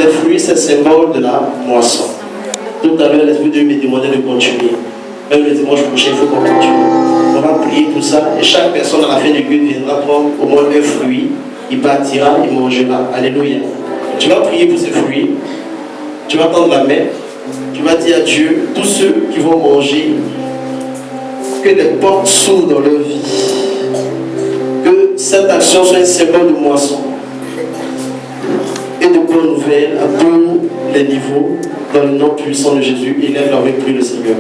les fruits, c'est le symbole de la moisson. Tout à l'heure, l'Esprit de Dieu me demandait de continuer. Même le dimanche prochain, il faut qu'on continue. On va prier pour ça. Et chaque personne à la fin du culte viendra prendre au moins un fruit. Il partira, il mangera. Alléluia. Tu vas prier pour ces fruits. Tu vas tendre la main. Tu vas dire à Dieu, tous ceux qui vont manger, que les portes s'ouvrent dans leur vie. Que cette action soit un symbole de moisson et de bonnes nouvelles à tous les niveaux, dans le nom puissant de Jésus. Élève avec lui le Seigneur.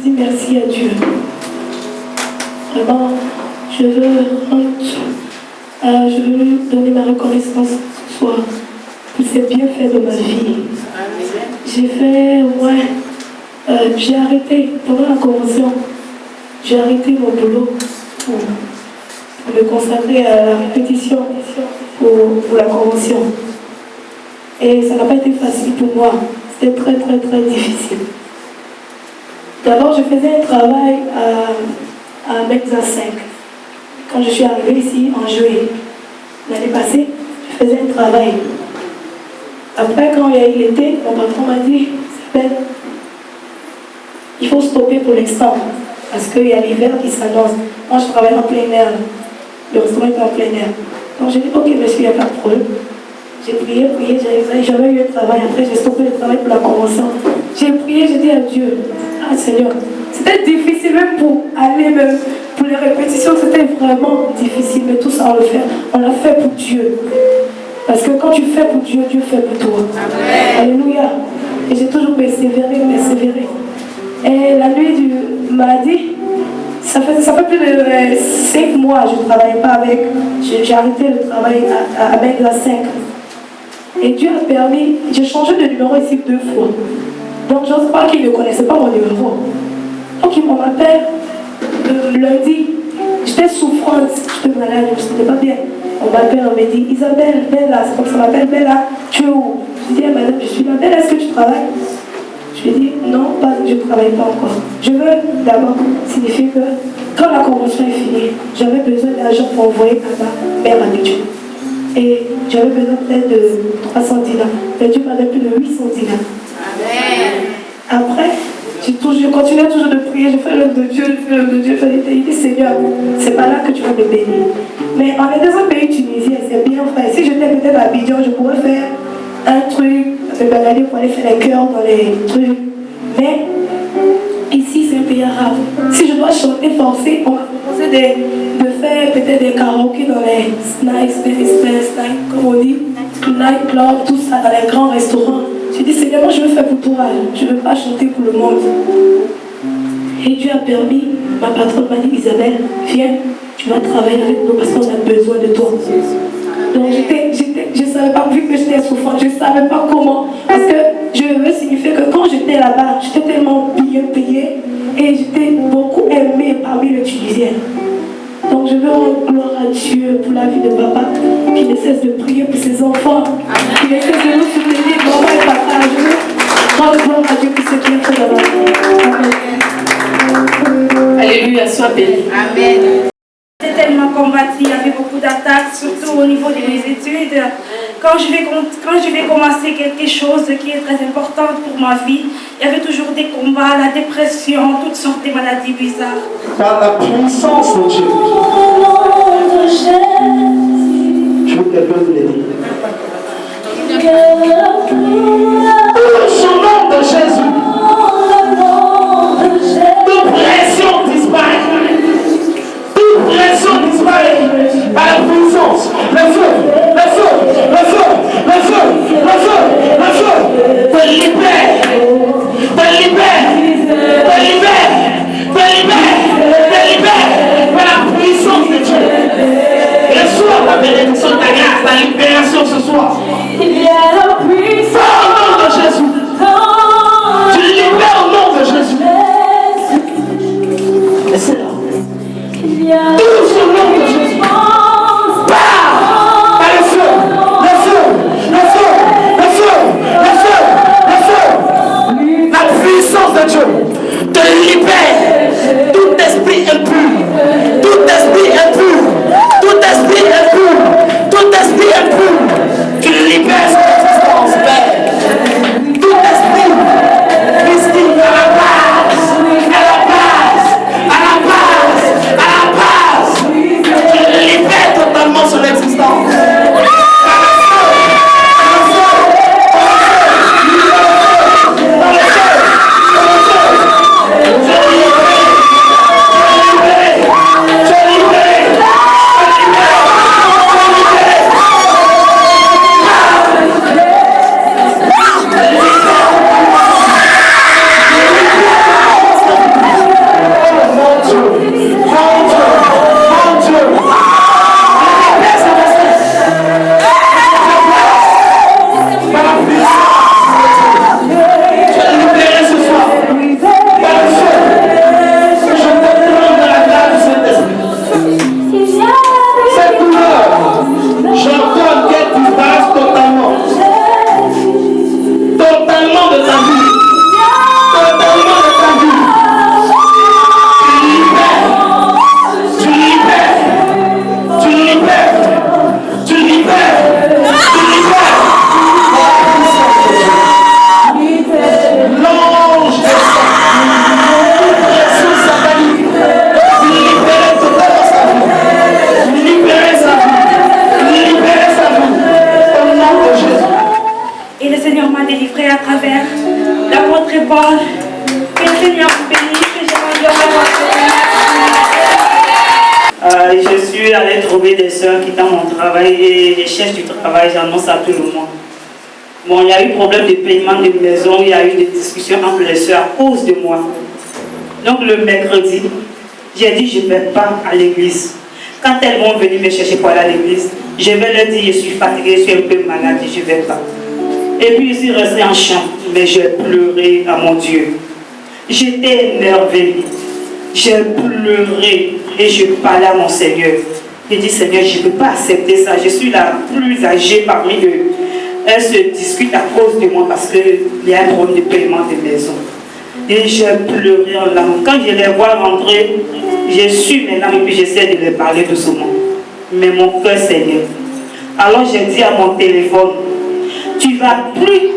Merci à Dieu. Vraiment, je veux donner ma reconnaissance ce soir pour ces bienfaits de ma vie. J'ai fait, j'ai arrêté pendant la convention, j'ai arrêté mon boulot pour me consacrer à la répétition pour la convention. Et ça n'a pas été facile pour moi, c'était très très très difficile. D'abord, je faisais un travail à Mexa 5. Quand je suis arrivée ici en juillet, l'année passée, je faisais un travail. Après, quand il y a eu l'été, mon patron m'a dit, Isabelle, il faut stopper pour l'instant, parce qu'il y a l'hiver qui s'annonce. Moi, je travaille en plein air. Le restaurant est en plein air. Donc, j'ai dit, ok, monsieur, il n'y a pas de problème. J'ai prié, j'avais eu un travail. Après, j'ai stoppé le travail pour la convention. J'ai prié, j'ai dit à Dieu, ah Seigneur, c'était difficile même pour aller, même pour les répétitions, c'était vraiment difficile. Mais tout ça, on l'a fait pour Dieu. Parce que quand tu fais pour Dieu, Dieu fait pour toi. Amen. Alléluia. Et j'ai toujours persévéré. Et la nuit du mardi, Ça fait plus de 5 mois que je ne travaille pas avec. J'ai arrêté le travail à Benga 5. Et Dieu a permis, j'ai changé de numéro ici 2 fois. Donc j'ose croire qu'il ne connaissait pas mon numéro. Donc on m'appelle lundi. J'étais souffrante, j'étais malade, je ne me sentais pas bien. On m'appelle, on me dit Isabelle, Bella, c'est comme ça, on m'appelle Bella, tu es où? Je dis madame, je suis là. Bella, est-ce que tu travailles? Je lui dis non, je ne travaille pas encore. Je veux d'abord signifier que quand la convention est finie, j'avais besoin d'argent pour envoyer à ma mère habituelle. Et j'avais besoin peut-être de 300 dinars. Et Dieu m'a donné plus de 800 dinars. Amen. Après, je continuais toujours de prier, je fais l'œuvre de Dieu, je fais l'œuvre de Dieu. Il dit Seigneur, c'est pas là que tu vas me bénir. Mais en étant dans un pays tunisien, c'est bien frère. Si j'étais peut-être à Abidjan, je pourrais faire un truc, me balader pour aller faire les cœurs dans les trucs. Mais ici, c'est un pays arabe. Si je dois chanter forcé, on m'a proposé de faire peut-être des karaokés dans les comme on dit, nightclub, tout ça, dans les grands restaurants. J'ai dit, Seigneur, moi je veux faire pour toi, je ne veux pas chanter pour le monde. Et Dieu a permis, ma patronne m'a dit, Isabelle, viens, tu vas travailler avec nous parce qu'on a besoin de toi. Donc je ne savais pas, vu que j'étais souffrante, je ne savais pas comment. Parce que je veux signifier que quand j'étais là-bas, j'étais tellement bien payée et j'étais beaucoup aimée parmi les Tunisiens. Donc je veux rendre gloire à Dieu pour la vie de papa, qui ne cesse de prier pour ses enfants, qui ne cesse de nous soutenir, maman et papa. Je veux rendre gloire à Dieu pour ce qu'il a fait dans ma vie. Amen. Alléluia, sois béni. Amen. J'étais tellement combattu, il y avait beaucoup d'attaques, surtout au niveau de mes études. Quand je vais commencer quelque chose qui est très important pour ma vie, il y avait toujours des combats, la dépression, toutes sortes de maladies bizarres. Par la puissance de Dieu. Je veux que quelqu'un vous le dise. Au nom de Jésus, toute pression disparaît. Toute pression disparaît par la puissance. Le feu, le feu, le feu, le feu, le feu, le feu. Te libère, te libère, te libère, te libère, te libère par la puissance de Dieu. Reçois ta bénédiction, ta grâce, ta libération ce soir. Il y a la puissance. Au nom de Jésus. Tu libères au nom de Jésus. Et c'est là. Tous au nom de Jésus. Par le feu, le feu, le feu, le feu, le feu, le feu. La puissance de Dieu te libère. Tout esprit impur, tout esprit impur, tout esprit impur, tout esprit impur, tu libères cette existence, Père. Tout esprit mystique à la base, à la base, à la base, à la base, tu libères totalement son existence. Je suis allée trouver des soeurs qui dans mon travail et les cherchent du travail, j'annonce à tout le monde. Bon, il y a eu problème de paiement de maison, il y a eu des discussions entre les soeurs à cause de moi. Donc le mercredi, J'ai dit, je ne vais pas à l'église. Quand elles vont venir me chercher pour aller à l'église, je vais leur dire, je suis fatiguée, je suis un peu malade, je ne vais pas. Et puis je suis restée en chambre, mais j'ai pleuré à mon Dieu. J'étais énervée. J'ai pleuré et je parlais à mon Seigneur. J'ai dit, Seigneur, je ne peux pas accepter ça. Je suis la plus âgée parmi eux. Elles se discutent à cause de moi parce qu'il y a un problème de paiement de maison. Et j'ai pleuré en larmes. Quand je les vois rentrer, j'ai su mes larmes et puis j'essaie de les parler doucement. Mais mon cœur saignait. Alors j'ai dit à mon téléphone, tu vas plus,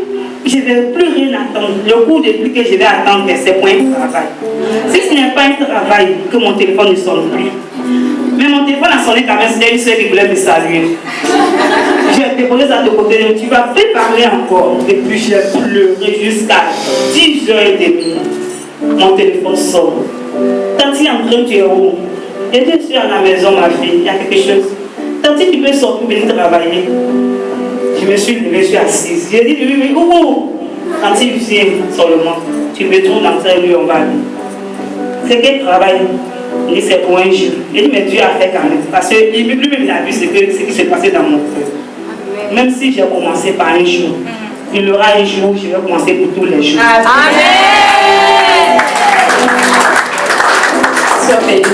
je ne vais plus rien attendre. Le coup de plus que je vais attendre, c'est pour un travail. Si ce n'est pas un travail, que mon téléphone ne sonne plus. Mais mon téléphone a sonné quand même, c'était une soeur qui voulait me saluer. J'ai déposé ça de côté, tu vas plus parler encore. Et puis j'ai pleuré jusqu'à 10h30. Mon téléphone sonne. Tanti, en train, tu es où? Et je suis à la maison, ma fille, il y a quelque chose. Tanti, tu peux sortir, venir travailler. Je me suis levée, je suis assise. J'ai dit, oui, où? Tanti, viens seulement. Tu me trouves dans ta rue, on va aller. C'est quel travail? Il dit, c'est pour un jour. Il dit, mais Dieu a fait quand même. Parce que lui-même a vu ce qui s'est passé dans mon cœur. Même si j'ai commencé par un jour, il y aura un jour où je vais commencer pour tous les jours. Amen. Sœur Félie.